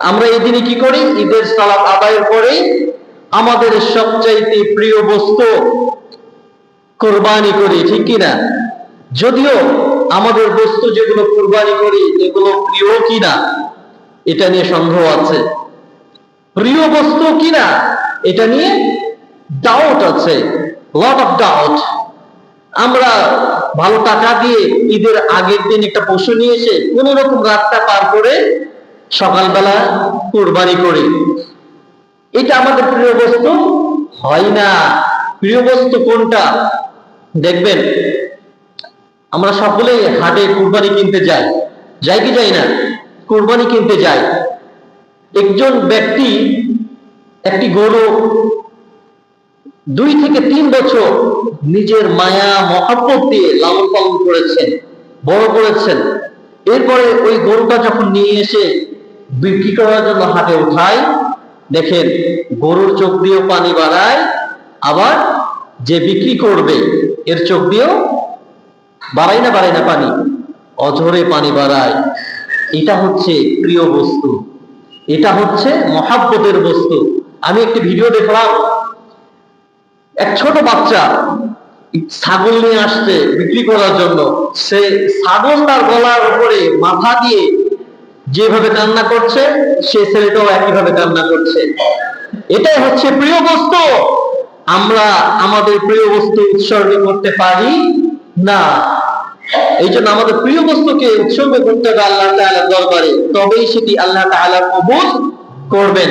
আমরা এই দিনে কি করি? ঈদের সালাত আদায়ের পরে আমাদের সবচাইতে প্রিয় বস্তু কুরবানি করি, ঠিক কিনা? যদিও আমাদের বস্তু যেগুলো কুরবানি করি এগুলো প্রিয় কিনা এটা নিয়ে সন্দেহ আছে। প্রিয় বস্তু কিনা এটা নিয়ে ডাউট আছে, লট অফ ডাউট। আমরা ভালো টাকা দিয়ে ঈদের আগের দিন একটা পশু নিয়ে এসে কোন রকম রাতটা পার করে সকালবেলা কুরবানি করি, এটা আমাদের প্রিয় বস্তু হয় না। প্রিয় বস্তু কোনটা? দেখবেন আমরা সকলেই হাটে কুরবানি কিনতে যাই, যাই কি যাই না? কুরবানি কিনতে যাই। একজন ব্যক্তি একটি গরু 2 থেকে 3 বছর নিজের মায়া মহব্বত দিয়ে লালন পালন করেছেন, বড় করেছেন। এরপরে ওই গরুটা যখন নিয়ে এসে বিক্রি করার জন্য হাটে উঠায়, দেখেন গরুর চোখ দিয়েও পানি বাড়ায়, আবার যে বিক্রি করবে এর চোখ দিয়েও বাড়ায় না পানি, অঝরে পানি বাড়ায়। এটা হচ্ছে প্রিয় বস্তু, এটা হচ্ছে মহাব্বতের বস্তু। আমি একটি ভিডিও দেখলাম, এক ছোট বাচ্চা ছাগল নিয়ে আসছে বিক্রি করার জন্য। সে ছাগলটার গলার উপরে মাথা দিয়ে যেভাবে কান্না করছে, সে ছেলেটাও একইভাবে কান্না করছে। এটাই হচ্ছে প্রিয় বস্তু। আমরা আমাদের প্রিয় বস্তু উৎসর্গ করতে পারি না। এই জন্য আমাদের প্রিয় বস্তুকে উৎসর্গ করতে হবে আল্লাহ তাআলার দরবারে, তবেই সেটি আল্লাহ তাআলা কবুল করবেন।